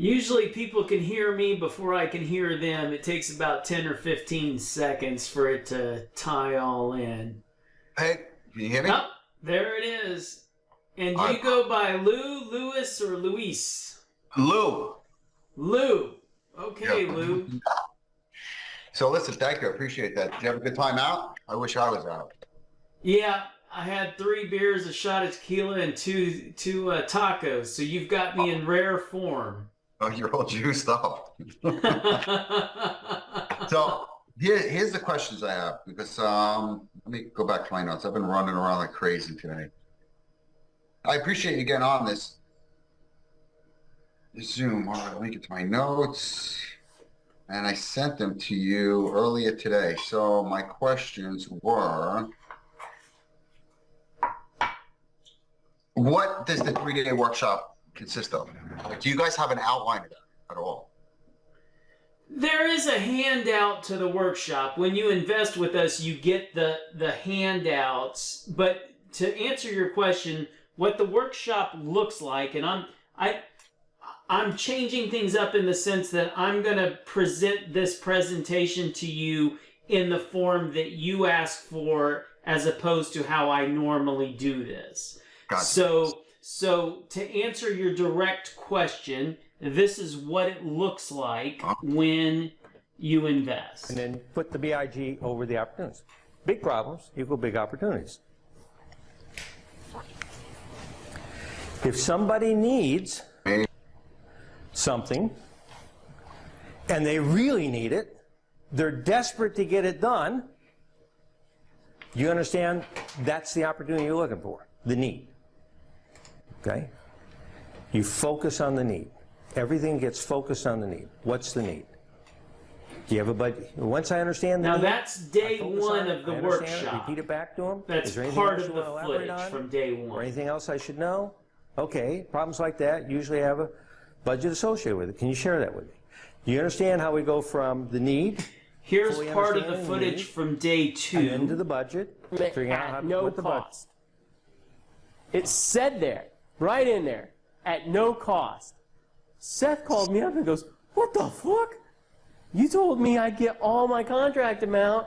Usually people can hear me before I can hear them. It takes about 10 or 15 seconds for it to tie all in. Hey, can you hear me? Oh, there it is. And do you go by Lou, Louis, or Luis? Lou. Lou. Okay, Yeah. Lou. So listen, thank you. I appreciate that. Did you have a good time out? I wish I was out. Yeah, I had 3 beers, a shot of tequila, and two tacos. So you've got me in rare form. Oh, you're all juiced up. So here's the questions I have, because let me go back to my notes. I've been running around like crazy today. I appreciate you getting on this Zoom. All right, let me get to my notes. And I sent them to you earlier today. So my questions were, what does the 3-day workshop consist of? Like, do you guys have an outline of that at all? There is a handout to the workshop. When you invest with us, you get the handouts. But to answer your question, what the workshop looks like, and I'm changing things up in the sense that I'm going to present this presentation to you in the form that you asked for, as opposed to how I normally do this. Gotcha. So to answer your direct question, this is what it looks like when you invest. And then put the BIG over the opportunities. Big problems equal big opportunities. If somebody needs something and they really need it, they're desperate to get it done, you understand that's the opportunity you're looking for, the need. Okay? You focus on the need. Everything gets focused on the need. What's the need? Do you have a budget? Once I understand the now need, that's day one of the workshop. Repeat it back to them. That's part of the footage from day one. Or anything else I should know? Okay, problems like that usually have a budget associated with it. Can you share that with me? Do you understand how we go from the need? Here's part of the footage from day 2. And into the budget, figuring out how to no put the budget. cost. It said there, right in there, at no cost. Seth called me up and goes, "What the fuck? You told me I'd get all my contract amount,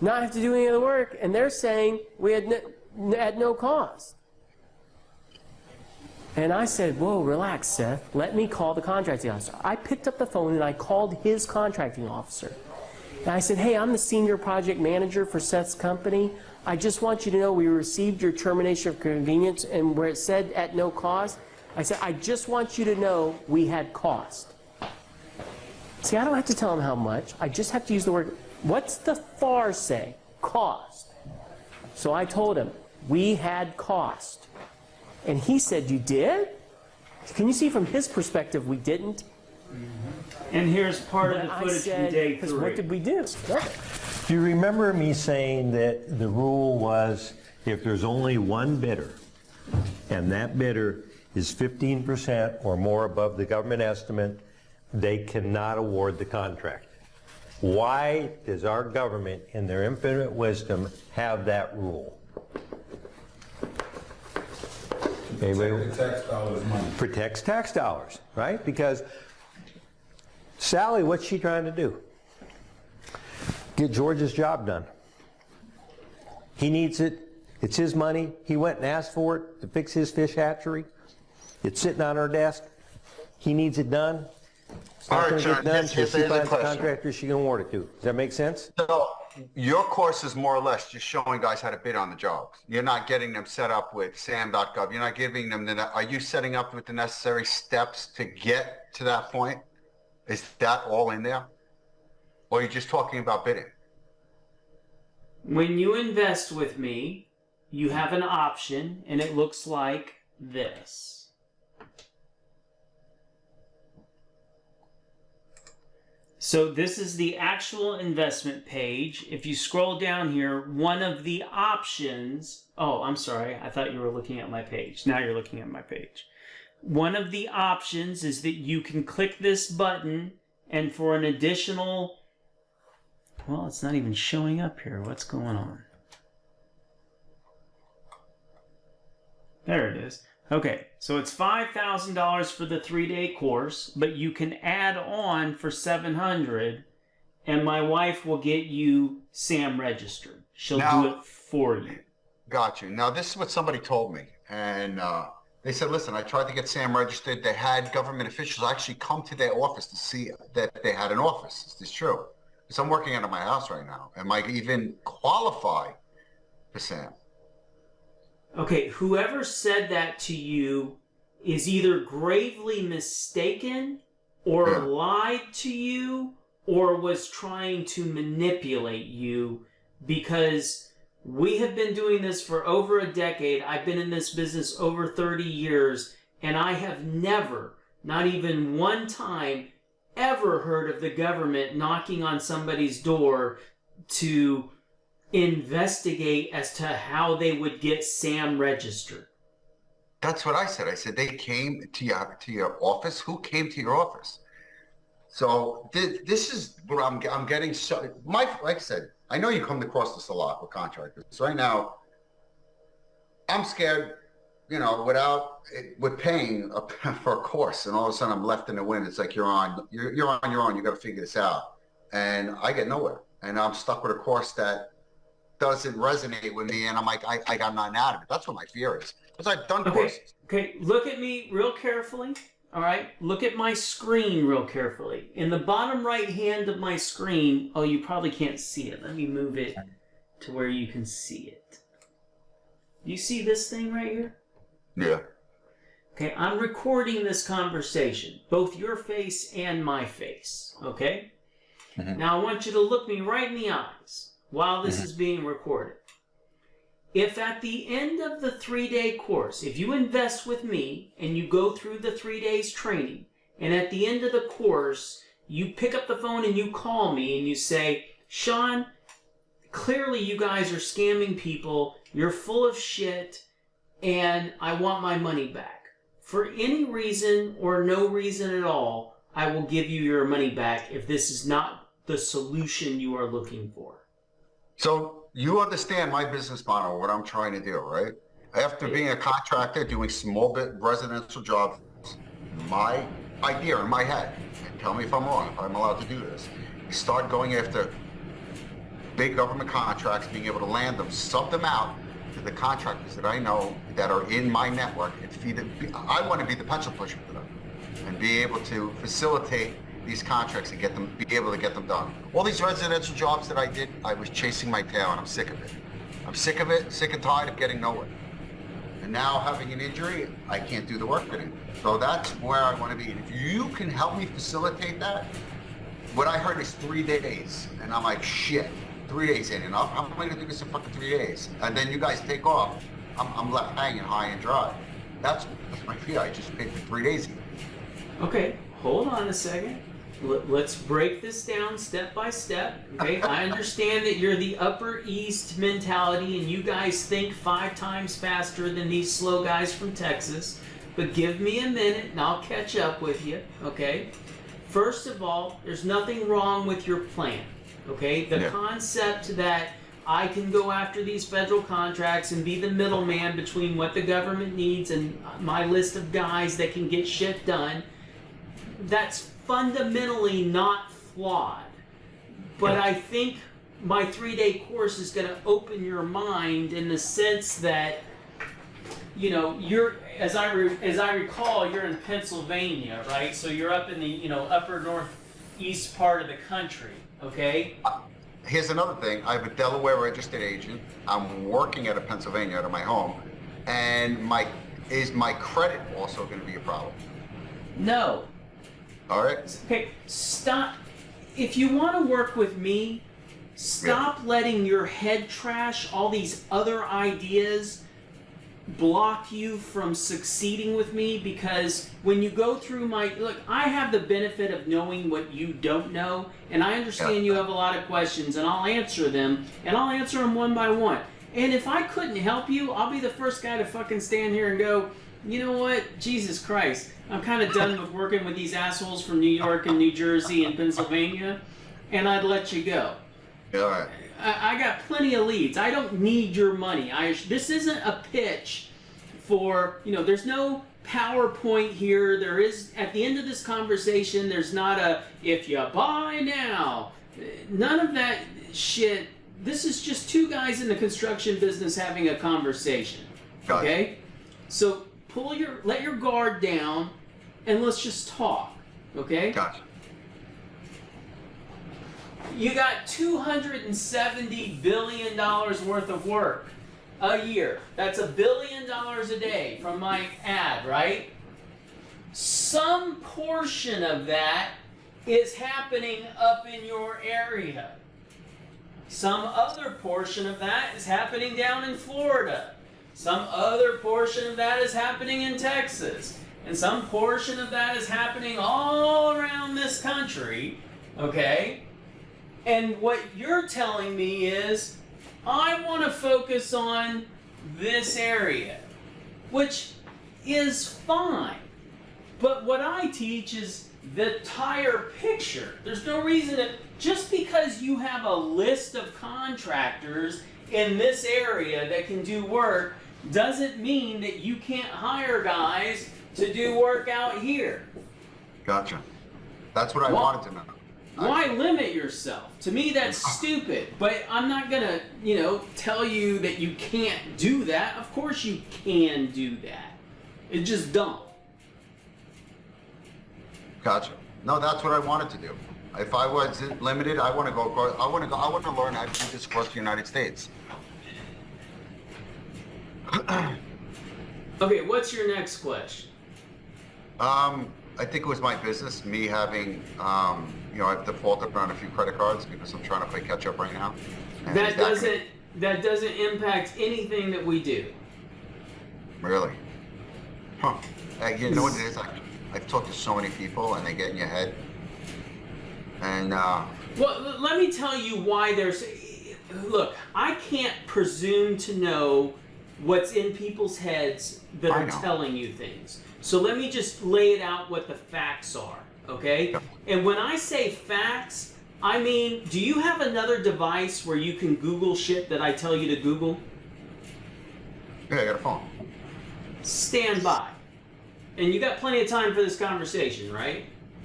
not have to do any of the work, and they're saying we had at no cost." And I said, "Whoa, relax, Seth. Let me call the contracting officer." I picked up the phone and I called his contracting officer. And I said, "Hey, I'm the senior project manager for Seth's company. I just want you to know we received your termination of convenience, and where it said at no cost, I said, I just want you to know we had cost." See, I don't have to tell him how much. I just have to use the word. What's the FAR say? Cost. So I told him, we had cost. And he said, "You did?" Can you see from his perspective we didn't? And here's part of the footage from day 3. What did we do? Do you remember me saying that the rule was if there's only one bidder and that bidder is 15% or more above the government estimate, they cannot award the contract? Why does our government, in their infinite wisdom, have that rule? Anybody? Tax dollars money. Protects tax dollars, right? Because Sally, what's she trying to do? Get George's job done. He needs it. It's his money. He went and asked for it to fix his fish hatchery. It's sitting on her desk. He needs it done. It's not going to get done until she finds the contractor she can award it to. Does that make sense? So your course is more or less just showing guys how to bid on the jobs. You're not getting them set up with SAM.gov. You're not giving them are you setting up with the necessary steps to get to that point? Is that all in there? Or are you just talking about bidding? When you invest with me, you have an option, and it looks like this. So this is the actual investment page. If you scroll down here, one of the options... Oh, I'm sorry. I thought you were looking at my page. Now you're looking at my page. One of the options is that you can click this button, and for an additional... Well, it's not even showing up here. What's going on? There it is. Okay, so it's $5,000 for the 3-day course, but you can add on for $700, and my wife will get you SAM registered. She'll Now- do it for you. Got you. Now, this is what somebody told me. And they said, listen, I tried to get SAM registered. They had government officials actually come to their office to see that they had an office. Is this true? Because I'm working out of my house right now. Am I even qualify for SAM? Okay, whoever said that to you is either gravely mistaken or Yeah. lied to you or was trying to manipulate you, because we have been doing this for over a decade. I've been in this business over 30 years, and I have never, not even one time, ever heard of the government knocking on somebody's door to investigate as to how they would get SAM registered. That's what I said. I said, they came to your office? Who came to your office? So this is what I'm getting. So like I said, I know you come across this a lot with contractors. So right now, I'm scared, with paying for a course, and all of a sudden I'm left in the wind. It's like you're on your own. You got to figure this out, and I get nowhere, and I'm stuck with a course that doesn't resonate with me, and I'm like, I got nothing out of it. That's what my fear is, because I've done courses. Okay, look at me real carefully. All right, look at my screen real carefully. In the bottom right hand of my screen, oh, you probably can't see it. Let me move it to where you can see it. You see this thing right here? Yeah. Okay, I'm recording this conversation, both your face and my face, okay? Mhm. Now I want you to look me right in the eyes while this is being recorded. If at the end of the 3-day course, if you invest with me and you go through the 3 days training, and at the end of the course, you pick up the phone and you call me and you say, Sean, clearly you guys are scamming people, you're full of shit, and I want my money back. For any reason or no reason at all, I will give you your money back if this is not the solution you are looking for. So you understand my business model, what I'm trying to do, right? After being a contractor, doing small bit residential jobs, my idea in my head, and tell me if I'm wrong, if I'm allowed to do this, is start going after big government contracts, being able to land them, sub them out to the contractors that I know that are in my network, and feed them. I want to be the pencil pusher for them and be able to facilitate these contracts and be able to get them done. All these residential jobs that I did, I was chasing my tail, and I'm sick of it. I'm sick of it, sick and tired of getting nowhere. And now having an injury, I can't do the work anymore. So that's where I want to be. And if you can help me facilitate that, what I heard is 3 days. And I'm like, shit, 3 days in. And how am I going to do this in fucking 3 days? And then you guys take off. I'm left hanging high and dry. That's my fear. I just paid for 3 days. Okay, hold on a second. Let's break this down step by step. Okay, I understand that you're the Upper East mentality and you guys think 5 times faster than these slow guys from Texas. But give me a minute and I'll catch up with you. Okay. First of all, there's nothing wrong with your plan. Okay, the concept that I can go after these federal contracts and be the middleman between what the government needs and my list of guys that can get shit done. That's fundamentally not flawed, but I think my 3-day course is going to open your mind in the sense that, you're, as I recall, you're in Pennsylvania, right? So you're up in the, upper northeast part of the country, okay? Here's another thing. I have a Delaware registered agent. I'm working out of Pennsylvania, out of my home. And is my credit also going to be a problem? No. All right. Okay, stop. If you want to work with me, stop letting your head trash, all these other ideas, block you from succeeding with me, because when you go through look, I have the benefit of knowing what you don't know, and I understand you have a lot of questions, and I'll answer them, and I'll answer them one by one. And if I couldn't help you, I'll be the first guy to fucking stand here and go, you know what, Jesus Christ, I'm kind of done with working with these assholes from New York and New Jersey and Pennsylvania, and I'd let you go. All right. I got plenty of leads. I don't need your money. This isn't a pitch for, there's no PowerPoint here. There is, at the end of this conversation, there's not a, if you buy now. None of that shit. This is just two guys in the construction business having a conversation. Gotcha. Okay? So let your guard down and let's just talk. Okay? Gotcha. You got $270 billion worth of work a year. That's $1 billion a day from my ad, right? Some portion of that is happening up in your area. Some other portion of that is happening down in Florida. Some other portion of that is happening in Texas. And some portion of that is happening all around this country, okay? And what you're telling me is, I want to focus on this area, which is fine. But what I teach is the entire picture. There's no reason to, just because you have a list of contractors in this area that can do work, doesn't mean that you can't hire guys to do work out here. Gotcha. That's what I wanted to know. Why limit yourself? To me, that's stupid. But I'm not gonna, tell you that you can't do that. Of course you can do that. It's just dumb. Gotcha. No, that's what I wanted to do. If I was limited, I want to go. I want to learn how to do this across the United States. Okay, what's your next question? I think it was my business, me having, I've defaulted on a few credit cards because I'm trying to play catch up right now. And That doesn't impact anything that we do. Really? Huh. You know what it is? I've talked to so many people and they get in your head. And, Well, let me tell you why there's... Look, I can't presume to know what's in people's heads that I are know. telling you things. So let me just lay it out what the facts are, okay? Yep. And when I say facts, I mean, do you have another device where you can Google shit that I tell you to Google? yeah, I got a phone. Stand by. And you got plenty of time for this conversation, right?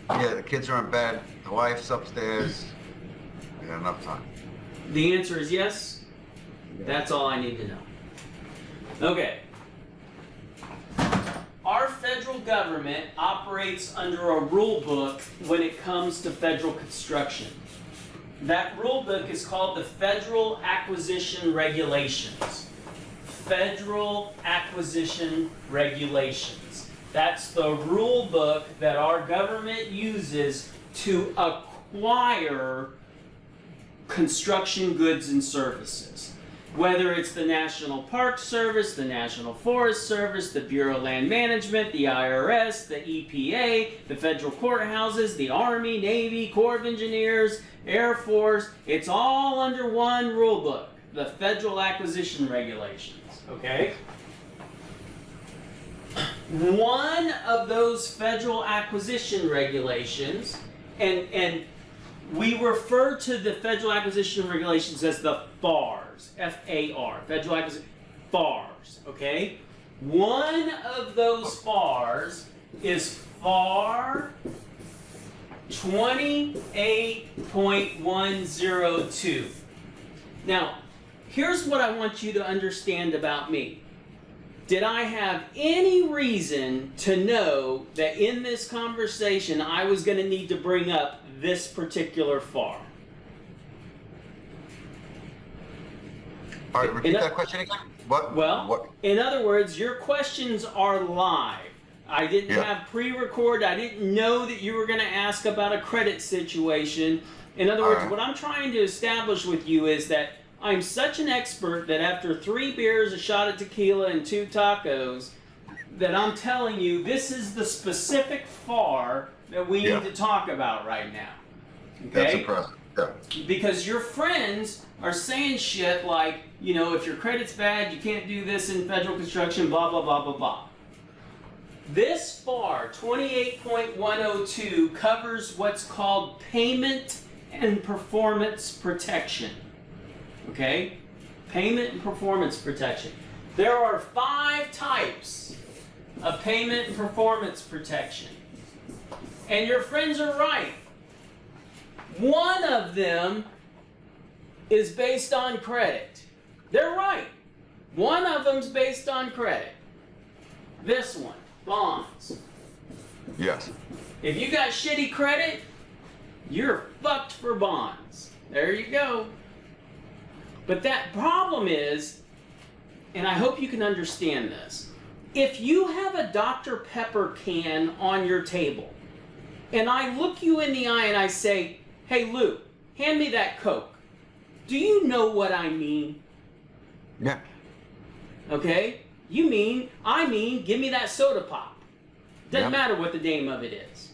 Yeah, the kids are in bed, the wife's upstairs. I got enough time. The answer is yes. That's all I need to know. Okay. Our federal government operates under a rule book when it comes to federal construction. That rule book is called the Federal Acquisition Regulations. Federal Acquisition Regulations. That's the rule book that our government uses to acquire construction goods and services. Whether it's the National Park Service, the National Forest Service, the Bureau of Land Management, the IRS, the EPA, the federal courthouses, the Army, Navy, Corps of Engineers, Air Force, it's all under one rule book, the Federal Acquisition Regulations, okay? One of those federal acquisition regulations, and we refer to the Federal Acquisition Regulations as the FARs, F-A-R, Federal Acquisition, FARs, okay? One of those FARs is FAR 28.102. Now, here's what I want you to understand about me. Did I have any reason to know that in this conversation I was going to need to bring up this particular FAR? All right, repeat that question again. What? Well, in other words, your questions are live. I didn't have pre-record. I didn't know that you were going to ask about a credit situation. In other words, what I'm trying to establish with you is that I'm such an expert that after 3 beers, a shot of tequila, and 2 tacos, that I'm telling you this is the specific FAR that we need to talk about right now. Okay? That's impressive. Yeah. Because your friends are saying shit like, if your credit's bad, you can't do this in federal construction, blah, blah, blah, blah, blah. This FAR, 28.102, covers what's called payment and performance protection. Okay? Payment and performance protection. There are 5 types of payment performance protection. And your friends are right. One of them is based on credit. They're right. One of them's based on credit. This one, bonds. Yes. If you got shitty credit, you're fucked for bonds. There you go. But that problem is, and I hope you can understand this, if you have a Dr. Pepper can on your table, and I look you in the eye and I say, hey Lou, hand me that Coke. Do you know what I mean? Yeah. Okay? I mean, give me that soda pop. Doesn't Yep. matter what the name of it is.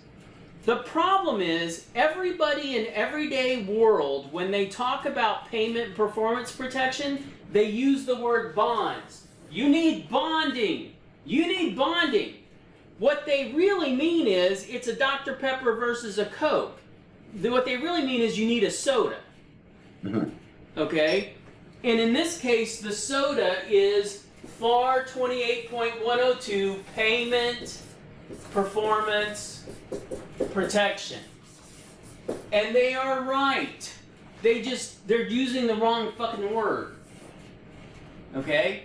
The problem is, everybody in everyday world, when they talk about payment performance protection, they use the word bonds. You need bonding. You need bonding. What they really mean is, it's a Dr. Pepper versus a Coke. What they really mean is you need a soda. Okay? And in this case, the soda is FAR 28.102, Payment Performance Protection. And they are right. They're using the wrong fucking word. Okay?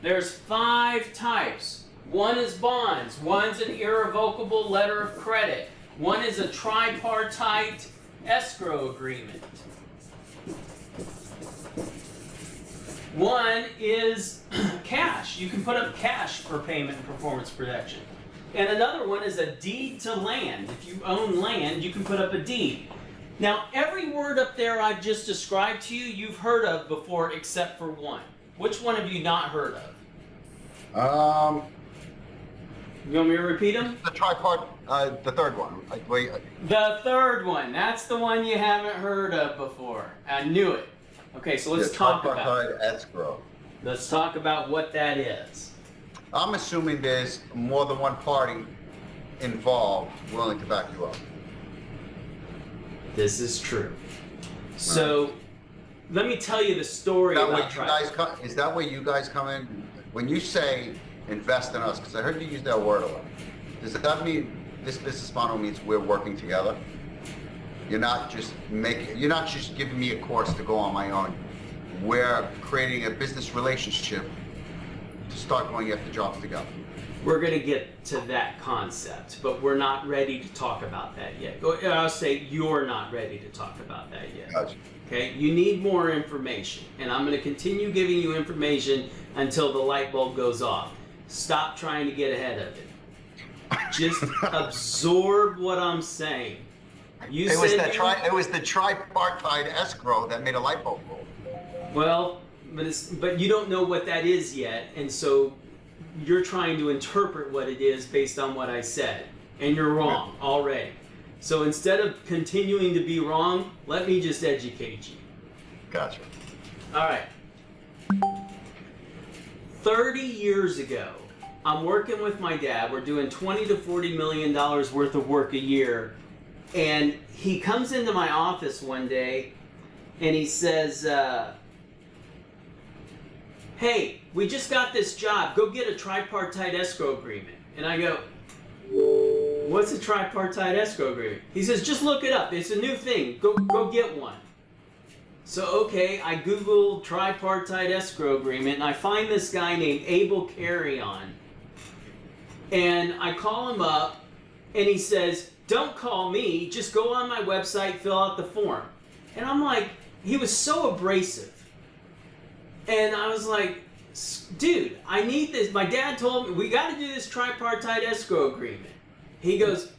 There's 5 types. One is bonds. One's an irrevocable letter of credit. One is a tripartite escrow agreement. One is cash. You can put up cash for payment and performance protection. And another one is a deed to land. If you own land, you can put up a deed. Now, every word up there I've just described to you, you've heard of before except for one. Which one have you not heard of? You want me to repeat them? The tripart, the third one. The third one. That's the one you haven't heard of before. I knew it. Okay, so let's talk about it. Tripartite escrow. Let's talk about what that is. I'm assuming there's more than one party involved willing to back you up. This is true. So, let me tell you the story That way about you guys is that where you guys come in? When you say invest in us, because I heard you use that word a lot, does that mean this business model means we're working together? You're not just giving me a course to go on my own. We're creating a business relationship to start going after jobs together. We're going to get to that concept, but we're not ready to talk about that yet. I'll say you're not ready to talk about that yet. Gotcha. Okay? You need more information, and I'm going to continue giving you information until the light bulb goes off. Stop trying to get ahead of it. Just absorb what I'm saying. It was the tripartite escrow that made a light bulb roll. Well, but you don't know what that is yet, and so you're trying to interpret what it is based on what I said, and you're wrong already. So instead of continuing to be wrong, let me just educate you. Gotcha. All right. 30 years ago, I'm working with my dad. We're doing $20 to $40 million worth of work a year. And he comes into my office one day and he says, hey, we just got this job. Go get a tripartite escrow agreement. And I go, what's a tripartite escrow agreement? He says, just look it up. It's a new thing. Go get one. So, okay, I Googled tripartite escrow agreement, and I find this guy named Abel Carrion. And I call him up, and he says, don't call me, just go on my website, fill out the form. And I'm like, he was so abrasive. And I was like, dude, I need this. My dad told me, we got to do this tripartite escrow agreement. He goes,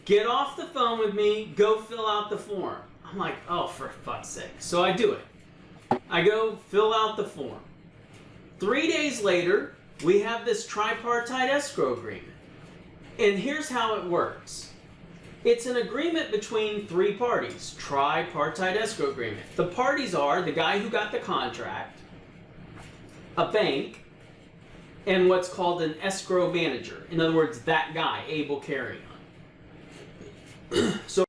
get off the phone with me, go fill out the form. I'm like, oh, for fuck's sake. So I do it. I go fill out the form. 3 days later, we have this tripartite escrow agreement. And here's how it works. It's an agreement between 3 parties, tripartite escrow agreement. The parties are the guy who got the contract, a bank, and what's called an escrow manager. In other words, that guy, Abel Carrion. So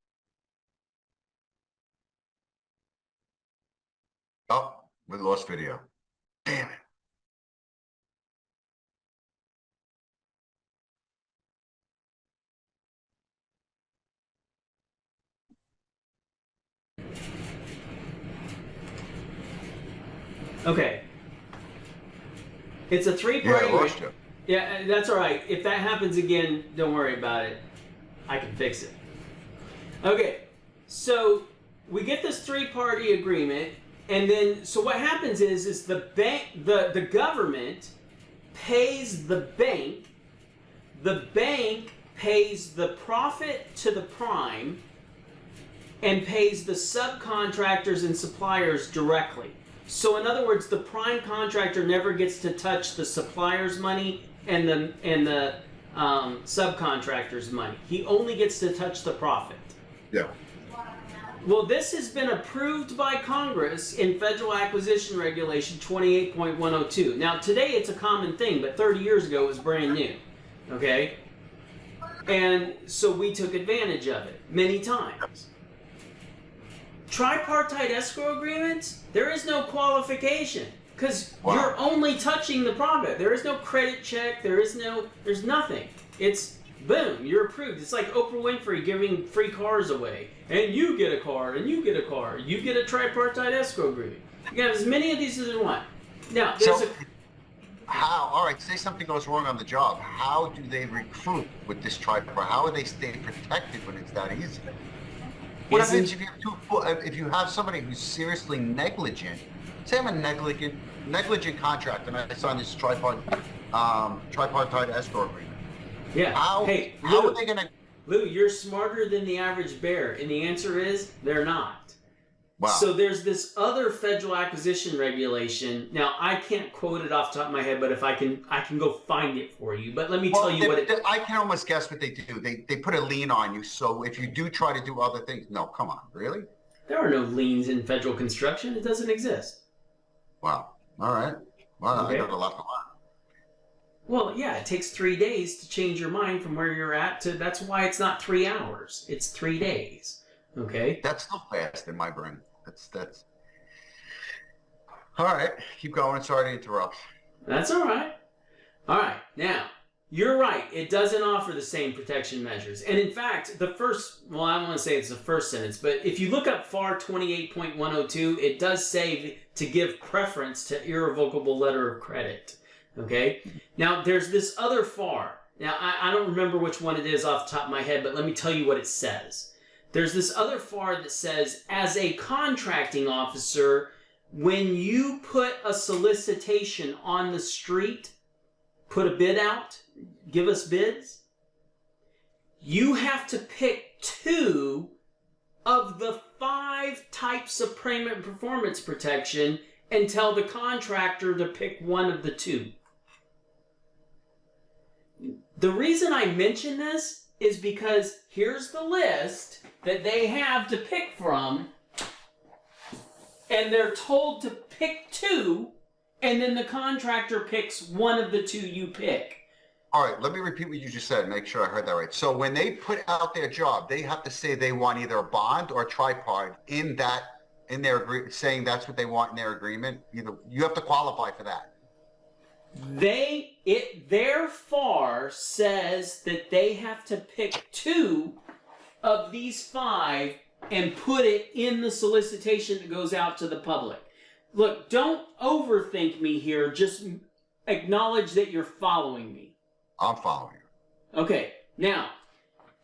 Oh, we lost video. Damn it. Okay. It's a Yeah, three-party. I lost you. Yeah, that's all right. If that happens again, don't worry about it. I can fix it. Okay, so we get this three-party agreement, and then so what happens is the bank, the government pays the bank pays the profit to the prime, and pays the subcontractors and suppliers directly. So in other words, the prime contractor never gets to touch the supplier's money and the subcontractor's money. He only gets to touch the profit. Yeah. Well, this has been approved by Congress in Federal Acquisition Regulation 28.102. Now, today it's a common thing, but 30 years ago it was brand new. Okay? And so we took advantage of it many times. Tripartite escrow agreements, there is no qualification because Wow. you're only touching the profit. There is no credit check. There's nothing. It's boom, you're approved. It's like Oprah Winfrey giving free cars away. And you get a car, and you get a car. You get a tripartite escrow agreement. You can have as many of these as you want. Now, there's So, how? All right, say something goes wrong on the job. How do they recruit with this tripart? How do they stay protected when it's that easy? What happens if you have if you have somebody who's seriously negligent? Say I'm a negligent contractor, and I sign this tripartite escrow agreement. yeah. How Lou, are they going to? Lou, you're smarter than the average bear, and the answer is they're not. Wow. So there's this other federal acquisition regulation. Now I can't quote it off the top of my head, but if I can go find it for you. But let me tell you what it. I can almost guess what they do. They put a lien on you, so if you do try to do other things, no, come on, really? There are no liens in federal construction. It doesn't exist. Wow. All right. Well, Okay. I got a lot to learn. Well, yeah, it takes 3 days to change your mind from where you're at to. That's why it's not 3 hours. It's 3 days. Okay. That's still fast in my brain. That's. All right, keep going. Sorry to interrupt. That's all right. All right. Now, you're right. It doesn't offer the same protection measures. And in fact, I don't want to say it's the first sentence, but if you look up FAR 28.102, it does say to give preference to irrevocable letter of credit. Okay? Now, there's this other FAR. Now, I don't remember which one it is off the top of my head, but let me tell you what it says. There's this other FAR that says, as a contracting officer, when you put a solicitation on the street, put a bid out, give us bids, you have to pick 2 of the 5 types of payment performance protection and tell the contractor to pick one of the 2. The reason I mention this is because here's the list that they have to pick from, and they're told to pick 2, and then the contractor picks one of the 2 you pick. All right, let me repeat what you just said. Make sure I heard that right. So when they put out their job, they have to say they want either a bond or a tripart in their agreement, saying that's what they want in their agreement. Either you have to qualify for that. Their FAR says that they have to pick 2 of these 5 and put it in the solicitation that goes out to the public. Look, don't overthink me here. Just acknowledge that you're following me. I'm following you. Okay, now,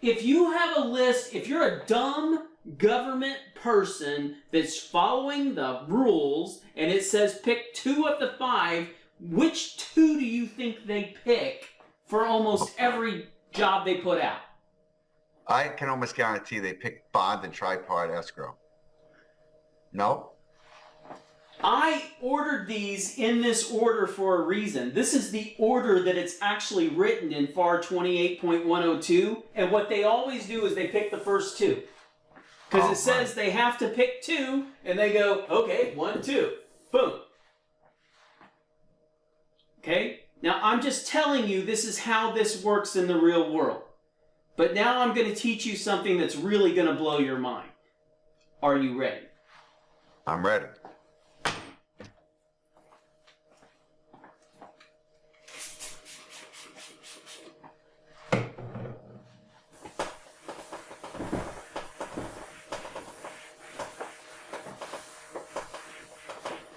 if you have a list, if you're a dumb government person that's following the rules and it says pick 2 of the 5, which 2 do you think they pick for almost every job they put out? I can almost guarantee they pick bond and tripart escrow. No? I ordered these in this order for a reason. This is the order that it's actually written in FAR 28.102, and what they always do is they pick the first 2. Because it says they have to pick 2, and they go, okay, 1, 2, boom. Okay? Now, I'm just telling you this is how this works in the real world. But now I'm going to teach you something that's really going to blow your mind. Are you ready? I'm ready.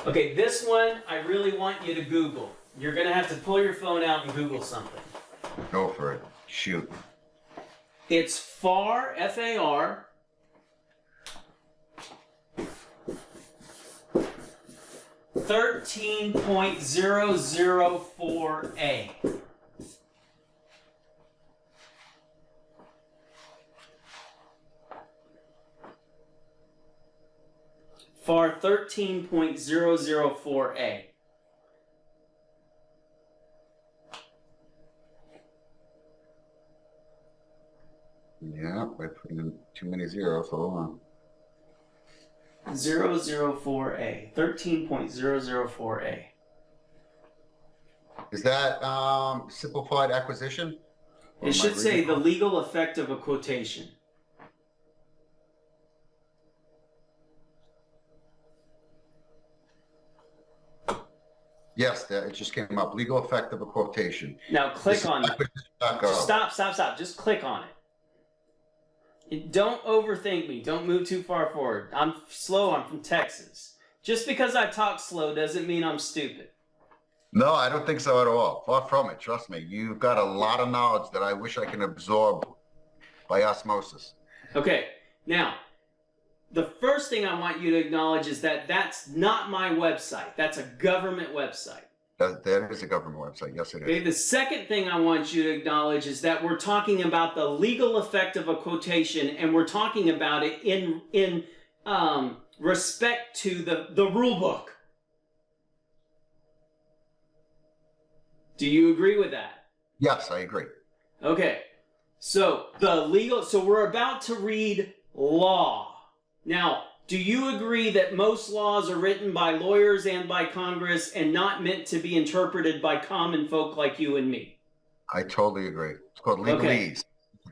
Okay, this one I really want you to Google. You're gonna have to pull your phone out and Google something. Go for it. Shoot. It's FAR, F-A-R, 13.004A. FAR 13.004A. Yeah, I put in too many zeros. Hold on. 004A. 13.004A. Is that simplified acquisition? Or It am I should say reading the wrong? legal effect of a quotation. Yes, it just came up. Legal effect of a quotation. Now click on it. Back up. Stop. Just click on it. Don't overthink me. Don't move too far forward. I'm slow. I'm from Texas. Just because I talk slow doesn't mean I'm stupid. No, I don't think so at all. Far from it. Trust me. You've got a lot of knowledge that I wish I can absorb by osmosis. Okay. Now, the first thing I want you to acknowledge is that that's not my website. That's a government website. That is a government website. Yes, it Okay, is. the second thing I want you to acknowledge is that we're talking about the legal effect of a quotation, and we're talking about it in respect to the rule book. Do you agree with that? Yes, I agree. Okay, so so we're about to read law. Now, do you agree that most laws are written by lawyers and by Congress and not meant to be interpreted by common folk like you and me? I totally agree. It's called legalese. Okay. Tough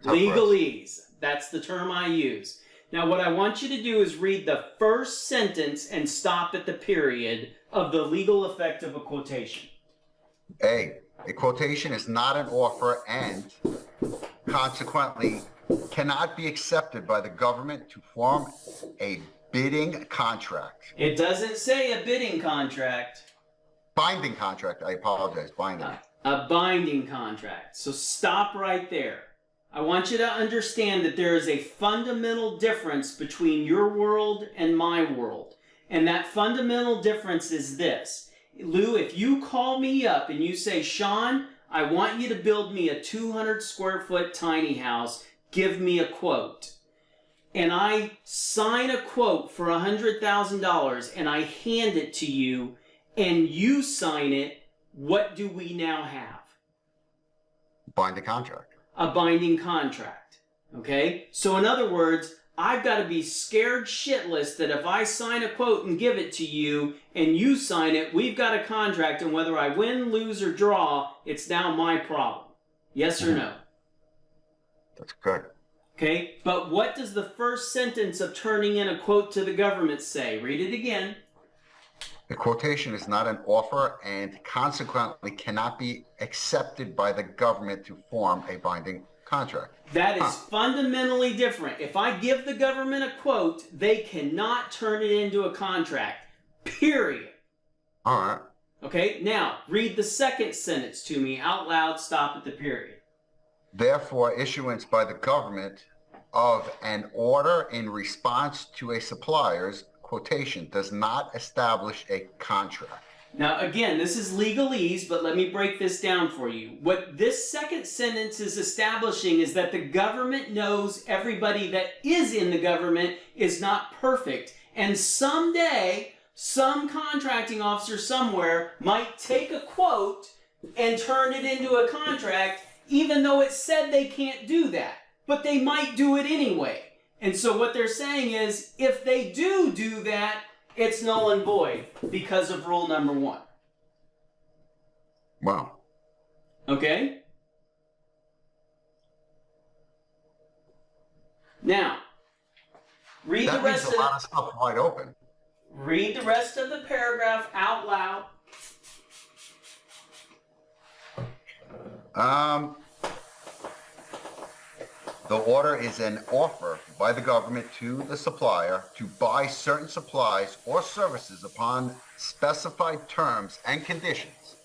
for us. Legalese. That's the term I use. Now, what I want you to do is read the first sentence and stop at the period of the legal effect of a quotation. A quotation is not an offer and consequently cannot be accepted by the government to form a bidding contract. It doesn't say a bidding contract, Binding contract, I apologize, binding. a binding contract. So stop right there. I want you to understand that there is a fundamental difference between your world and my world. And that fundamental difference is this. Lou, if you call me up and you say, Sean, I want you to build me a 200 square foot tiny house, give me a quote. And I sign a quote for $100,000 and I hand it to you and you sign it, what do we now have? Binding contract. A binding contract. Okay? So in other words, I've got to be scared shitless that if I sign a quote and give it to you and you sign it, we've got a contract, and whether I win, lose, or draw, it's now my problem. Yes or no? That's good. Okay? But what does the first sentence of turning in a quote to the government say? Read it again. The quotation is not an offer and consequently cannot be accepted by the government to form a binding contract. That is fundamentally different. If I give the government a quote, they cannot turn it into a contract. Period. All right. Okay? Now, read the second sentence to me out loud, stop at the period. Therefore, issuance by the government of an order in response to a supplier's quotation does not establish a contract. Now, again, this is legalese, but let me break this down for you. What this second sentence is establishing is that the government knows everybody that is in the government is not perfect. And someday, some contracting officer somewhere might take a quote and turn it into a contract, even though it said they can't do that. But they might do it anyway. And so what they're saying is, if they do that, it's null and void because of rule number 1. Wow. Okay? Now, read the That rest leaves a lot of stuff wide open. read the rest of the paragraph out loud. The order is an offer by the government to the supplier to buy certain supplies or services upon specified terms and conditions.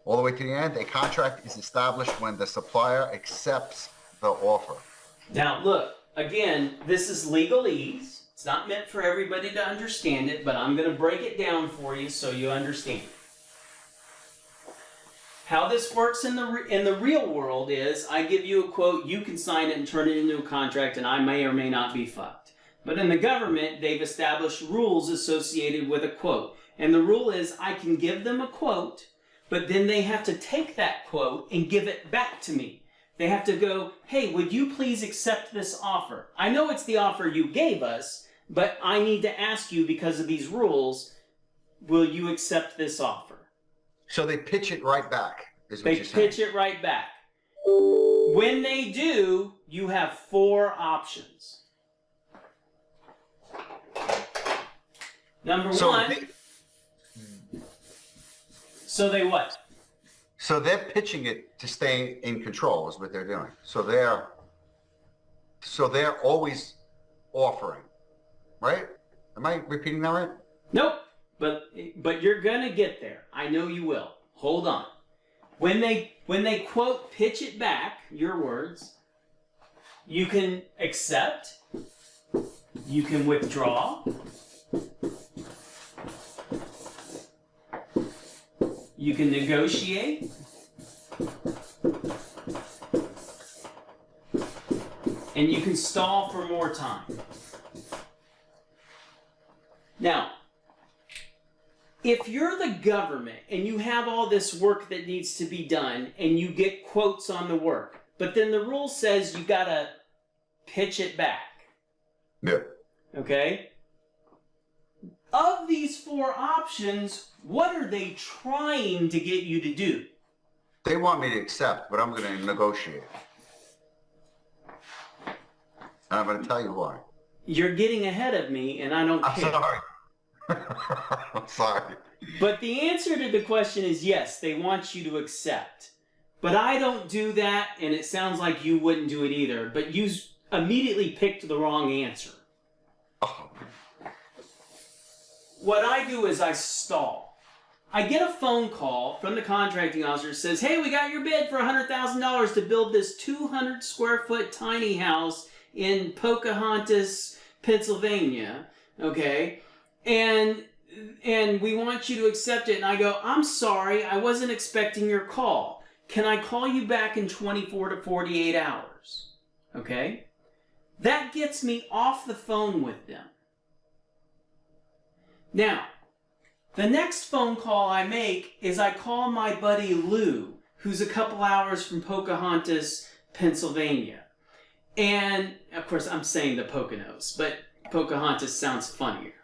All the way to the end, a contract is established when the supplier accepts the offer. Now, look, again, this is legalese. It's not meant for everybody to understand it, but I'm going to break it down for you so you understand. How this works in the real world is I give you a quote, you can sign it and turn it into a contract, and I may or may not be fucked. But in the government, they've established rules associated with a quote. And the rule is I can give them a quote, but then they have to take that quote and give it back to me. They have to go, hey, would you please accept this offer? I know it's the offer you gave us, but I need to ask you because of these rules, will you accept this offer? So they pitch it right back, is what They you're saying. pitch it right back. When they do, you have 4 options. Number So one, so they what? So they're pitching it to stay in control is what they're doing. So they're always offering, right? Am I repeating that right? Nope. But you're gonna get there. I know you will. Hold on. When they quote pitch it back, your words, you can accept, you can withdraw, you can negotiate, and you can stall for more time. Now, if you're the government and you have all this work that needs to be done and you get quotes on the work, but then the rule says you gotta pitch it back, Yeah. okay? Of these 4 options, what are they trying to get you to do? They want me to accept, but I'm going to negotiate. And I'm going to tell you why. You're getting ahead of me and I don't I'm care. sorry. I'm sorry. But the answer to the question is yes, they want you to accept. But I don't do that, and it sounds like you wouldn't do it either. But you immediately picked the wrong answer. Oh, What I do is I stall. I get a phone call from the contracting officer that says, hey, we got your bid for $100,000 to build this 200 square foot tiny house in Pocahontas, Pennsylvania. Okay? And we want you to accept it. And I go, I'm sorry, I wasn't expecting your call. Can I call you back in 24 to 48 hours? Okay? That gets me off the phone with them. Now, the next phone call I make is I call my buddy Lou, who's a couple hours from Pocahontas, Pennsylvania. And, of course, I'm saying the Poconos, but Pocahontas sounds funnier.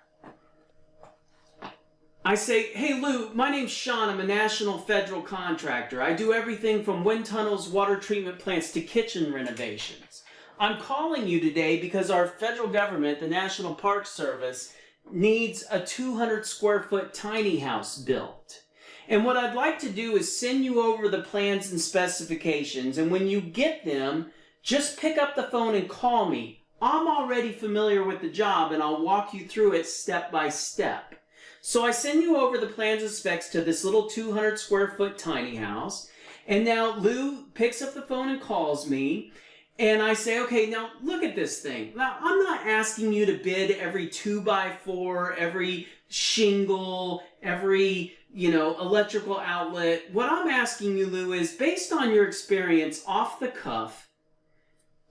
I say, hey Lou, my name's Sean, I'm a national federal contractor. I do everything from wind tunnels, water treatment plants to kitchen renovations. I'm calling you today because our federal government, the National Park Service, needs a 200 square foot tiny house built. And what I'd like to do is send you over the plans and specifications, and when you get them, just pick up the phone and call me. I'm already familiar with the job and I'll walk you through it step by step. So I send you over the plans and specs to this little 200 square foot tiny house. And now Lou picks up the phone and calls me. And I say, okay, now look at this thing. Now, I'm not asking you to bid every 2x4, every shingle, every, electrical outlet. What I'm asking you, Lou, is based on your experience off the cuff,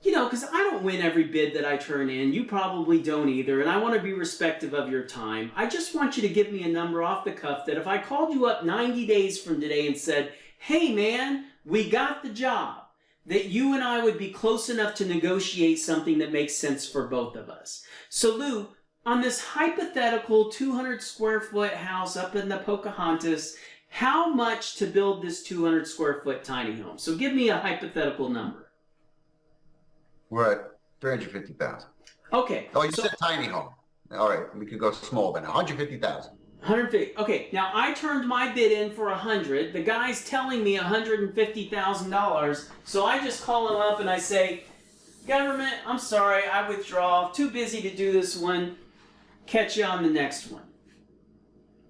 because I don't win every bid that I turn in. You probably don't either, and I want to be respectful of your time. I just want you to give me a number off the cuff that if I called you up 90 days from today and said, hey man, we got the job, that you and I would be close enough to negotiate something that makes sense for both of us. So Lou, on this hypothetical 200 square foot house up in the Pocahontas, how much to build this 200 square foot tiny home? So give me a hypothetical number. We're at 350,000. Okay. Oh, you said tiny home. All right, we could go small, but 150,000. 150. Okay, now I turned my bid in for 100. The guy's telling me $150,000, so I just call him up and I say, Government, I'm sorry, I withdraw. Too busy to do this one. Catch you on the next one.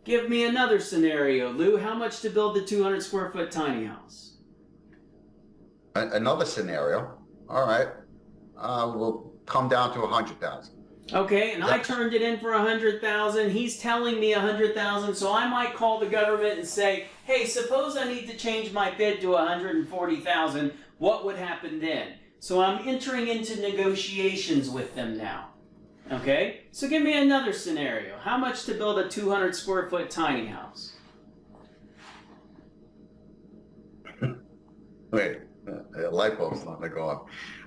Give me another scenario, Lou. How much to build the 200 square foot tiny house? Another scenario. All right. We'll come down to 100,000. Okay, and I turned it in for 100,000. He's telling me 100,000, so I might call the government and say, "Hey, suppose I need to change my bid to 140,000. What would happen then?" So I'm entering into negotiations with them now. Okay, so give me another scenario. How much to build a 200 square foot tiny house? Wait, light bulb's not going to go on.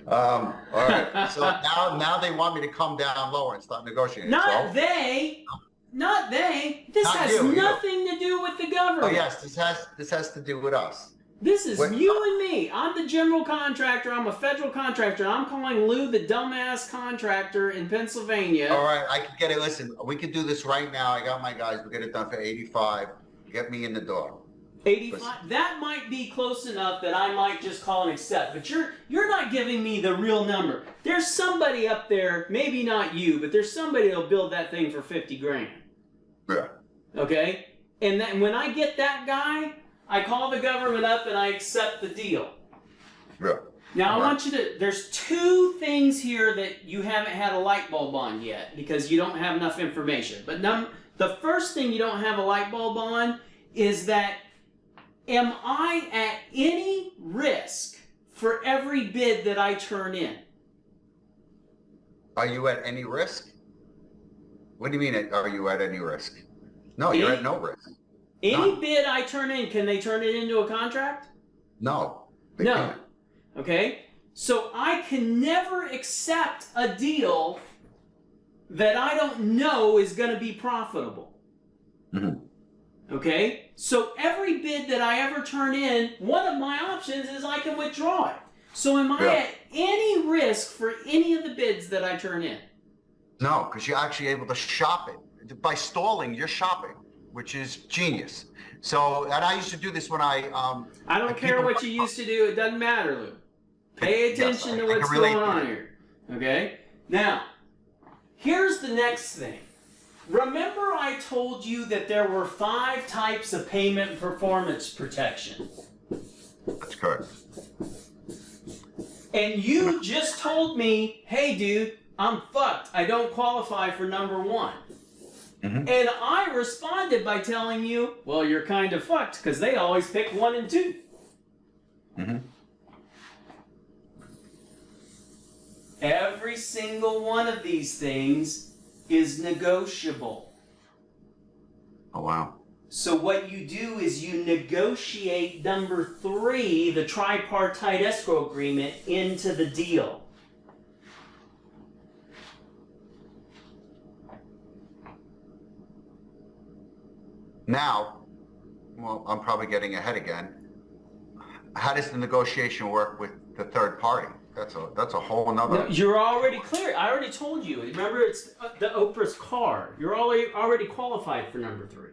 All right. So now they want me to come down lower and start negotiating. Not so, they. Not they. This Not has you. nothing to do with the government. Oh yes, this has to do with us. This is What- you and me. I'm the general contractor. I'm a federal contractor. I'm calling Lou the dumbass contractor in Pennsylvania. All right, I can get it. Listen, we can do this right now. I got my guys. We'll get it done for 85. Get me in the door. 85. That might be close enough that I might just call and accept. But you're not giving me the real number. There's somebody up there, maybe not you, but there's somebody that'll build that thing for 50 grand. Yeah. Okay? And then when I get that guy, I call the government up and I accept the deal. Yeah. Now, I Right. want you to, there's two things here that you haven't had a light bulb on yet because you don't have enough information. But the first thing you don't have a light bulb on is that, am I at any risk for every bid that I turn in? Are you at any risk? What do you mean, are you at any risk? No, you're at no risk. Any None. bid I turn in, can they turn it into a contract? No. They No. can't. Okay? So I can never accept a deal that I don't know is going to be profitable. Mhm. Okay? So every bid that I ever turn in, one of my options is I can withdraw it. So am I Yeah. at any risk for any of the bids that I turn in? No, because you're actually able to shop it. By stalling, you're shopping, which is genius. So, and I used to do this when I don't care people- what you used to do. It doesn't matter, Lou. Pay Yes, attention I to can what's relate going to on it. here. Okay? Now, here's the next thing. Remember I told you that there were 5 types of payment performance protection. That's correct. And you just told me, "Hey dude, I'm fucked. I don't qualify for number 1." Mhm. And I responded by telling you, "Well, you're kind of fucked because they always pick 1 and 2." Mhm. Every single one of these things is negotiable. Oh, wow. So what you do is you negotiate number 3, the tripartite escrow agreement, into the deal. Now, well, I'm probably getting ahead again. How does the negotiation work with the third party? That's a whole nother. No, you're already clear. I already told you. Remember, it's the Oprah's card. You're already qualified for number 3.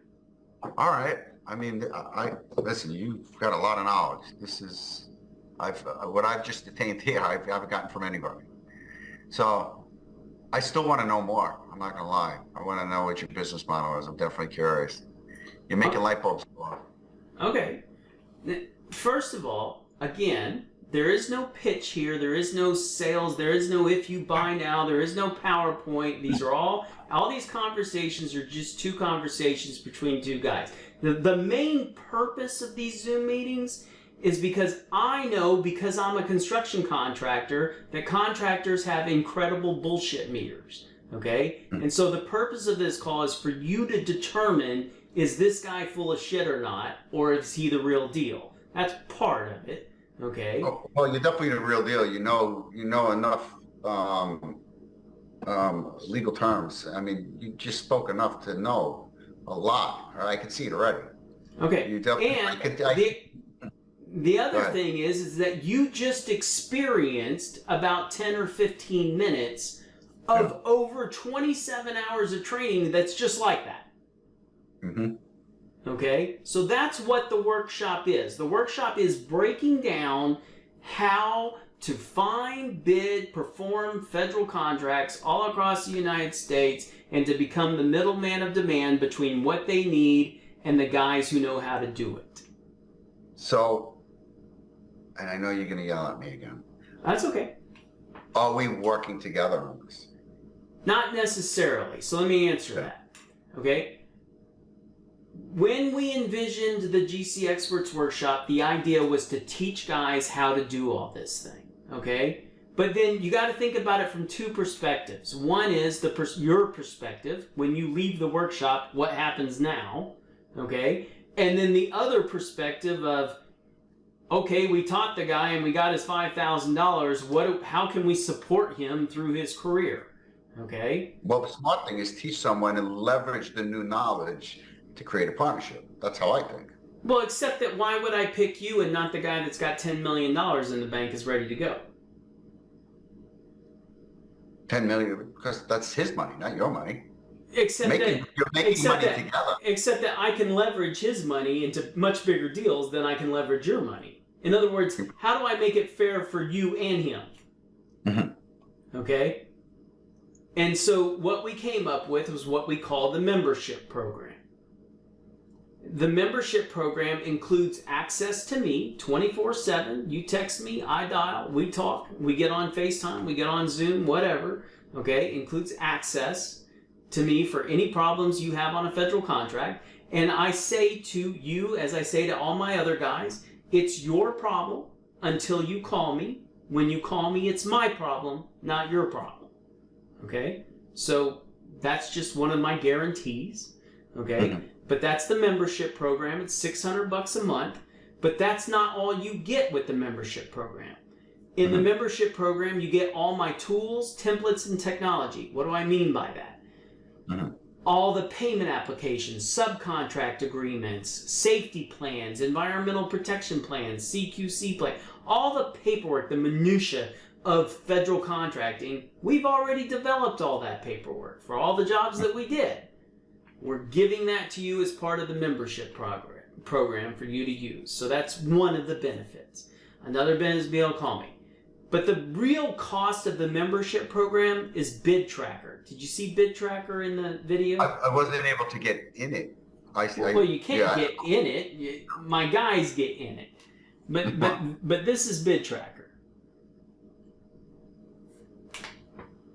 All right. I mean, I listen. You've got a lot of knowledge. This is, what I've just attained here. I haven't gotten from anybody. So, I still want to know more. I'm not gonna lie. I want to know what your business model is. I'm definitely curious. You're making light bulbs go on. Okay. First of all, again, there is no pitch here. There is no sales. There is no if you buy now. There is no PowerPoint. These are all these conversations are just 2 conversations between 2 guys. The main purpose of these Zoom meetings is because I know, because I'm a construction contractor, that contractors have incredible bullshit meters. Okay? And so the purpose of this call is for you to determine, is this guy full of shit or not, or is he the real deal? That's part of it. Okay. Oh, well, you're definitely the real deal. You know enough legal terms. I mean, you just spoke enough to know a lot. I can see it already. Okay. You definitely. And the Go other ahead. thing is that you just experienced about 10 or 15 minutes of over 27 hours of training that's just like that. Mm-hmm. Okay? So that's what the workshop is. The workshop is breaking down how to find, bid, perform federal contracts all across the United States and to become the middleman of demand between what they need and the guys who know how to do it. So, and I know you're going to yell at me again. That's okay. Are we working together on this? Not necessarily. So let me answer that. Okay? When we envisioned the GC Experts Workshop, the idea was to teach guys how to do all this thing. Okay? But then you got to think about it from two perspectives. One is your perspective. When you leave the workshop, what happens now? Okay? And then the other perspective of, okay, we taught the guy and we got his $5,000. How can we support him through his career? Okay? Well, the smart thing is teach someone and leverage the new knowledge to create a partnership. That's how I think. Well, except that why would I pick you and not the guy that's got $10 million in the bank is ready to go? 10 million, because that's his money, not your money. Except You're making money together. Except that I can leverage his money into much bigger deals than I can leverage your money. In other words, how do I make it fair for you and him? Mm-hmm. Okay? And so what we came up with was what we call the membership program. The membership program includes access to me 24/7. You text me, I dial, we talk, we get on FaceTime, we get on Zoom, whatever. Okay? Includes access to me for any problems you have on a federal contract. And I say to you, as I say to all my other guys, it's your problem until you call me. When you call me, it's my problem, not your problem. Okay? So that's just one of my guarantees. Okay? Mm-hmm. But that's the membership program. It's $600 a month. But that's not all you get with the membership program. In the membership program, you get all my tools, templates, and technology. What do I mean by that? Mm-hmm. All the payment applications, subcontract agreements, safety plans, environmental protection plans, CQC plan, all the paperwork, the minutia of federal contracting. We've already developed all that paperwork for all the jobs that we did. We're giving that to you as part of the membership program for you to use. So that's one of the benefits. Another benefit is being able to call me. But the real cost of the membership program is Bid Tracker. Did you see Bid Tracker in the video? I wasn't able to get in it. Well, you can't get in it. My guys get in it. But this is Bid Tracker.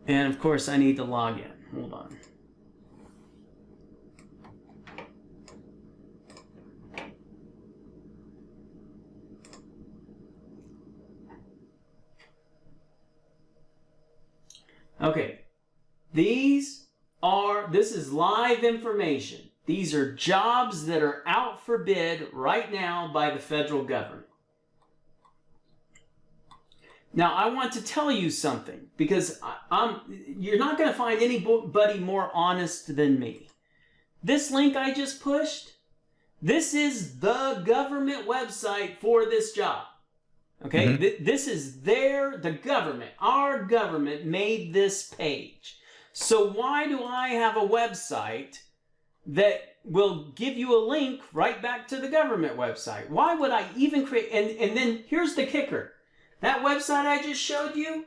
And of course, I need to log in. Hold on. Okay, this is live information. These are jobs that are out for bid right now by the federal government. Now, I want to tell you something because you're not going to find anybody more honest than me. This link I just pushed, this is the government website for this job. Okay, this is the government, our government made this page. So why do I have a website that will give you a link right back to the government website? Why would I even create, and then here's the kicker. That website I just showed you,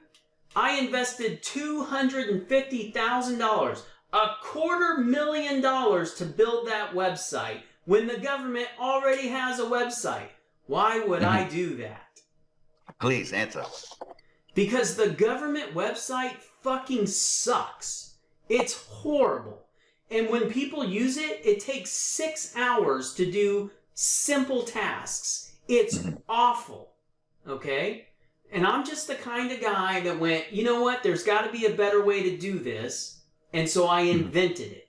I invested $250,000, $250,000 to build that website when the government already has a website. Why would I do that? Please answer. Because the government website fucking sucks. It's horrible. And when people use it, it takes 6 hours to do simple tasks. It's awful. Okay? And I'm just the kind of guy that went, you know what? There's got to be a better way to do this. And so I invented it.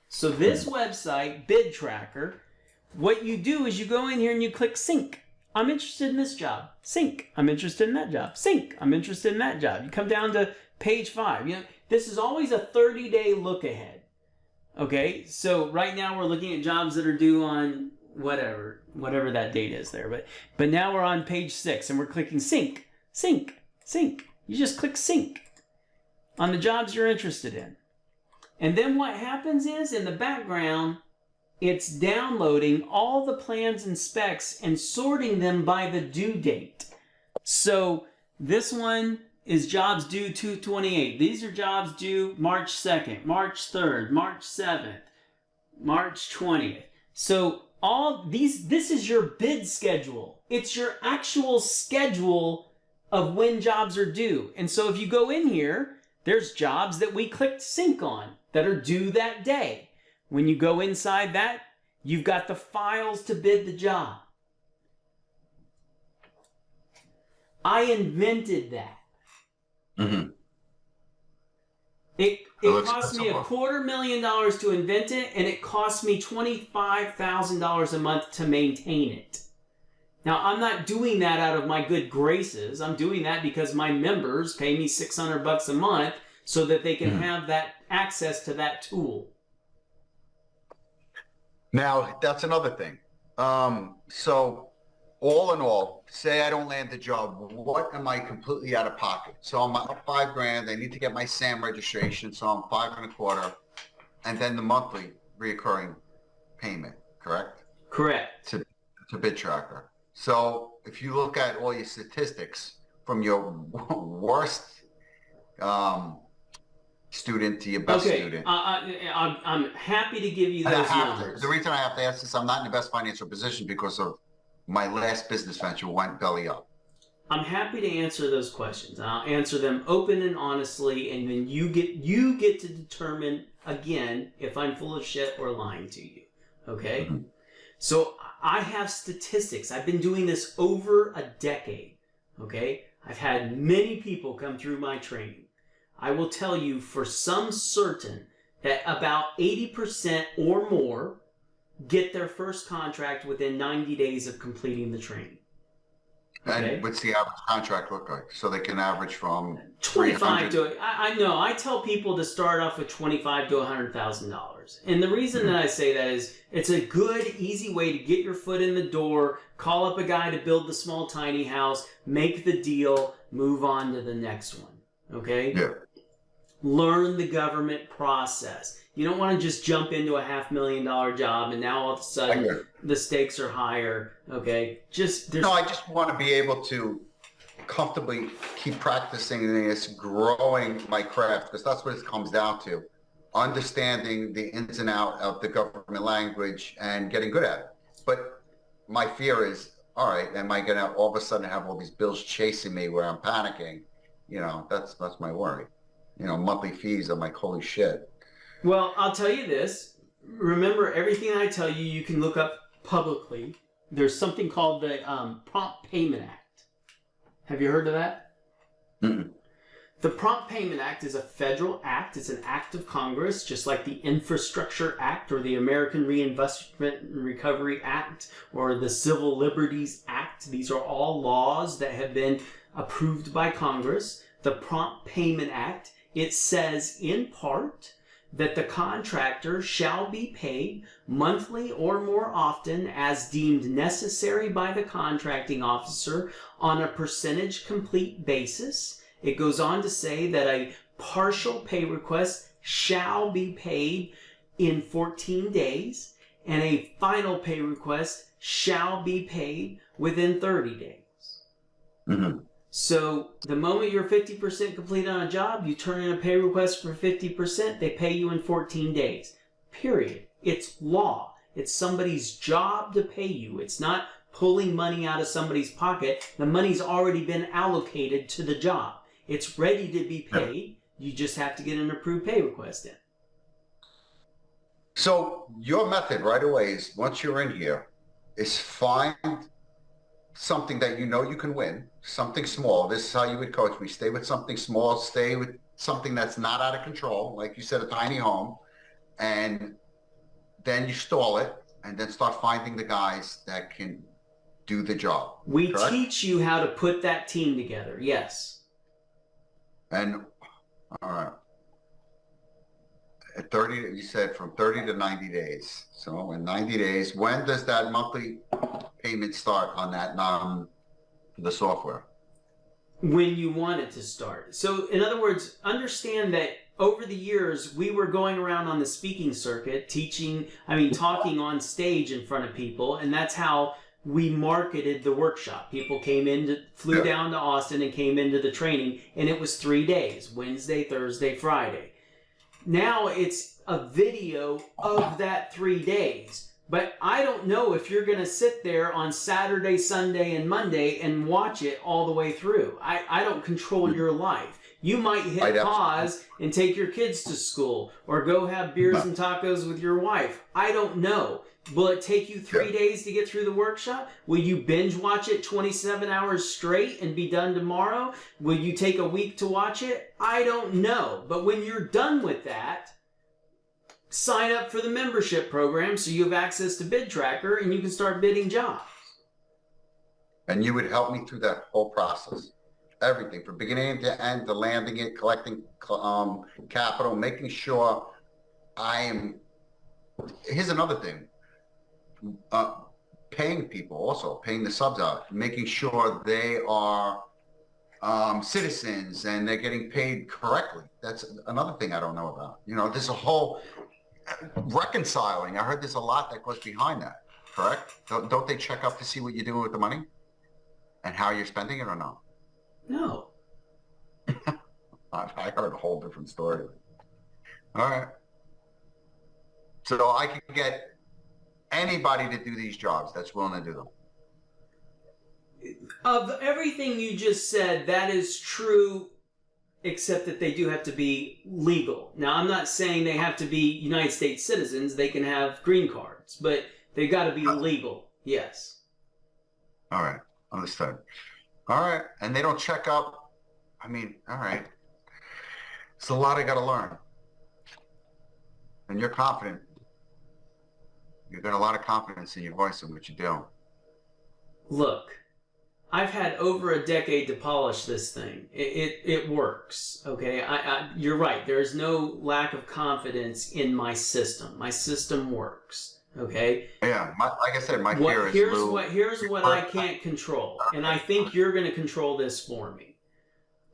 So this website, Bid Tracker, what you do is you go in here and you click sync. I'm interested in this job. Sync. I'm interested in that job. Sync. I'm interested in that job. You come down to page 5. You know, this is always a 30-day look ahead. Okay, so right now we're looking at jobs that are due on whatever that date is there. But now we're on page 6 and we're clicking sync, sync, sync. You just click sync on the jobs you're interested in. And then what happens is in the background, it's downloading all the plans and specs and sorting them by the due date. So This one is jobs due 2/28. These are jobs due March 2nd, March 3rd, March 7th, March 20th. So all these, this is your bid schedule. It's your actual schedule of when jobs are due. And so if you go in here, there's jobs that we clicked sync on that are due that day. When you go inside that, you've got the files to bid the job. I invented that. Mm-hmm. It looks cost me sensible. $250,000 to invent it, and it cost me $25,000 a month to maintain it. Now, I'm not doing that out of my good graces. I'm doing that because my members pay me $600 a month so that they can have that access to that tool. Now, that's another thing. So all in all, say I don't land the job, what am I completely out of pocket? So I'm up $5,000. I need to get my SAM registration, so I'm $5.25, and then the monthly reoccurring payment, correct? Correct. To Bid Tracker. So if you look at all your statistics from your worst student to your best student. I'm happy to give you And I those have numbers. the reason I have to ask this, I'm not in the best financial position because of my last business venture went belly up. I'm happy to answer those questions. I'll answer them open and honestly, and then you get to determine again if I'm full of shit or lying to you. Okay? Mm-hmm. So I have statistics. I've been doing this over a decade. Okay? I've had many people come through my training. I will tell you for some certain that about 80% or more get their first contract within 90 days of completing the training. Okay. And what's the average contract look like? So they can average from 25 $300 to I know I tell people to start off with $25,000 to $100,000, and the reason that I say that is it's a good, easy way to get your foot in the door, call up a guy to build the small tiny house, make the deal, move on to the next one. Okay. Yeah. Learn the government process. You don't want to just jump into a $500,000 job and now all of a I get sudden it. the stakes are higher. Okay, No, I just want to be able to comfortably keep practicing this, growing my craft, because that's what it comes down to. Understanding the ins and outs of the government language and getting good at it. But my fear is, all right, am I going to all of a sudden have all these bills chasing me where I'm panicking? You know, that's my worry. You know, monthly fees, I'm like, holy shit. Well, I'll tell you this. Remember, everything I tell you, you can look up publicly. There's something called the Prompt Payment Act. Have you heard of that? Mm-mm. The Prompt Payment Act is a federal act. It's an act of Congress, just like the Infrastructure Act or the American Reinvestment and Recovery Act or the Civil Liberties Act. These are all laws that have been approved by Congress. The Prompt Payment Act, it says in part that the contractor shall be paid monthly or more often as deemed necessary by the contracting officer on a percentage complete basis. It goes on to say that a partial pay request shall be paid in 14 days and a final pay request shall be paid within 30 days. Mm-hmm. So the moment you're 50% complete on a job, you turn in a pay request for 50%, they pay you in 14 days. Period. It's law. It's somebody's job to pay you. It's not pulling money out of somebody's pocket. The money's already been allocated to the job. It's ready to be paid. You just have to get an approved pay request in. So your method right away is, once you're in here, is find something that you know you can win, something small. This is how you would coach me. Stay with something small, stay with something that's not out of control, like you said, a tiny home, and then you stall it, and then start finding the guys that can do the job. We correct? teach you how to put that team together, yes. And, all right. At 30, you said from 30 to 90 days. So in 90 days, when does that monthly payment start on that the software? When you want it to start. So in other words, understand that over the years, we were going around on the speaking circuit, talking on stage in front of people, and that's how we marketed the workshop. People flew down to Austin and came into the training, and it was 3 days, Wednesday, Thursday, Friday. Now it's a video of that 3 days. But I don't know if you're going to sit there on Saturday, Sunday, and Monday and watch it all the way through. I don't control your life. You might hit pause and take your kids to school or go have beers and tacos with your wife. I don't know. Will it take you 3 days to get through the workshop? Will you binge watch it 27 hours straight and be done tomorrow? Will you take a week to watch it? I don't know. But when you're done with that, sign up for the membership program so you have access to Bid Tracker and you can start bidding jobs. And you would help me through that whole process. Everything from beginning to end, to landing it, collecting capital, making sure here's another thing. Paying people also, paying the subs out, making sure they are citizens and they're getting paid correctly. That's another thing I don't know about. You know, there's a whole reconciling. I heard there's a lot that goes behind that, correct? Don't they check up to see what you're doing with the money and how you're spending it or not? No. I heard a whole different story. All right. So I can get anybody to do these jobs that's willing to do them. Of everything you just said, that is true, except that they do have to be legal. Now, I'm not saying they have to be United States citizens. They can have green cards, but they've got to be legal. Yes. All right. Understood. All right. And they don't check up. I mean, all right. It's a lot I got to learn. And you're confident. You've got a lot of confidence in your voice and what you do. Look, I've had over a decade to polish this thing. It works, okay? You're right. There's no lack of confidence in my system. My system works, okay? Yeah, like I said, my fear is here's what I can't control, and I think you're going to control this for me.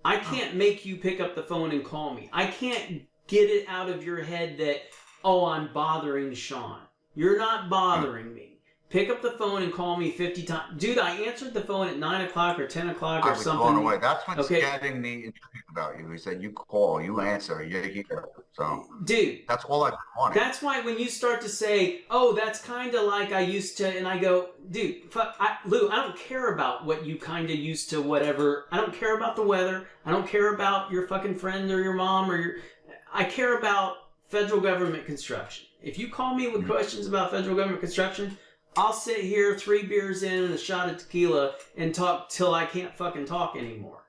I can't make you pick up the phone and call me. I can't get it out of your head that, oh, I'm bothering Sean. You're not bothering me. Pick up the phone and call me 50 times. Dude, I answered the phone at 9 o'clock or 10 o'clock or something. Blown away. That's what's getting me intrigued about you. He said, you call, you answer, you're here. So, dude, that's all I wanted. That's why when you start to say, oh, that's kind of like I used to, and I go, dude, Lou, I don't care about what you kind of used to, whatever. I don't care about the weather. I don't care about your fucking friend or your mom I care about federal government construction. If you call me with questions about federal government construction, I'll sit here 3 beers in and a shot of tequila and talk till I can't fucking talk anymore.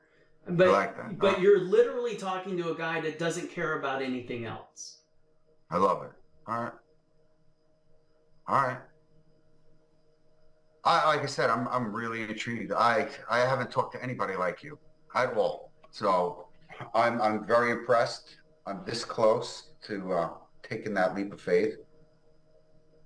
But, I like that. But you're literally talking to a guy that doesn't care about anything else. I love it. All right. All right. Like I said, I'm really intrigued. I haven't talked to anybody like you at all. So I'm very impressed. I'm this close to taking that leap of faith.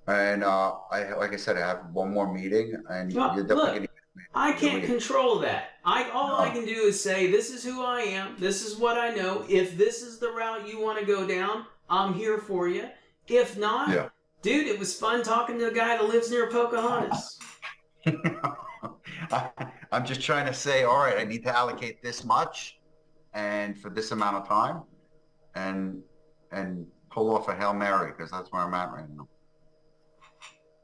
And like I said, I have one more meeting, and you're definitely going to. I can't control that. All I can do is say, this is who I am. This is what I know. If this is the route you want to go down, I'm here for you. If not, dude, it was fun talking to a guy that lives near Pocahontas. I'm just trying to say, all right, I need to allocate this much, and for this amount of time, and pull off a Hail Mary, because that's where I'm at right now.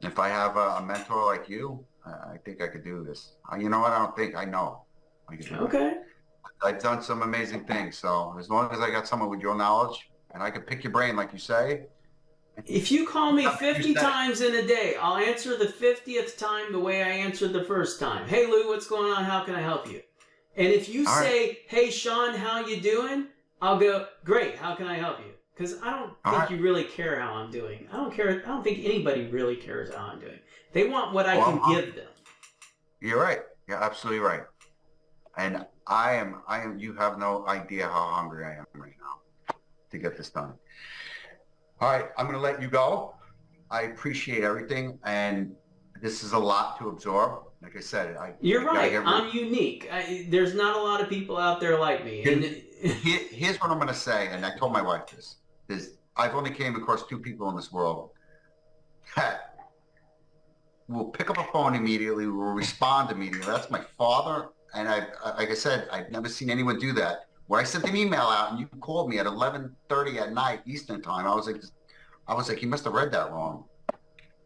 If I have a mentor like you, I think I could do this. You know what? I don't think. I know. I could do Okay. it. I've done some amazing things. So as long as I got someone with your knowledge, and I can pick your brain, like you say. If you call me 50 times in a day, I'll answer the 50th time the way I answered the first time. Hey, Lou, what's going on? How can I help you? And if you say, hey, Sean, how you doing? I'll go, great. How can I help you? Because I don't think you really care how I'm doing. I don't care. I don't think anybody really cares how I'm doing. They want what I can give them. You're right. You're absolutely right. And I am. You have no idea how hungry I am right now to get this done. All right, I'm going to let you go. I appreciate everything, and this is a lot to absorb. Like I said, you're right. I'm unique. There's not a lot of people out there like me. Here's what I'm going to say, and I told my wife this. I've only came across 2 people in this world that will pick up a phone immediately, will respond immediately. That's my father. And like I said, I've never seen anyone do that. When I sent an email out and you called me at 11:30 at night Eastern time, I was like, you must have read that wrong.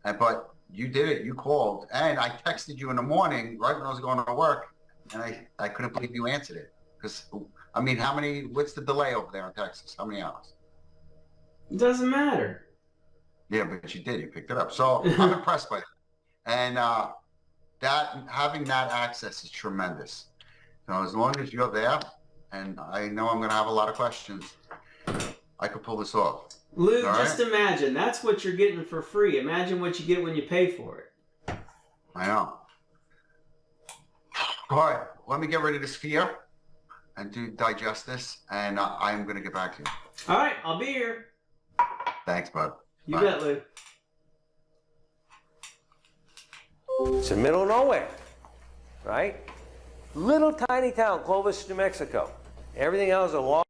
But you did it. You called, and I texted you in the morning right when I was going to work, and I couldn't believe you answered it. Because I mean, what's the delay over there in Texas? How many hours? It doesn't matter. Yeah, but you did. You picked it up. So I'm impressed by that. And having that access is tremendous. So as long as you're there, and I know I'm going to have a lot of questions, I could pull this off. Lou, All just right? imagine. That's what you're getting for free. Imagine what you get when you pay for it. I know. All right, let me get rid of this fear and digest this, and I'm going to get back to you. All right, I'll be here. Thanks, bud. You Bye. bet, Lou. It's the middle of nowhere, right? Little tiny town, Clovis, New Mexico. Everything else is a long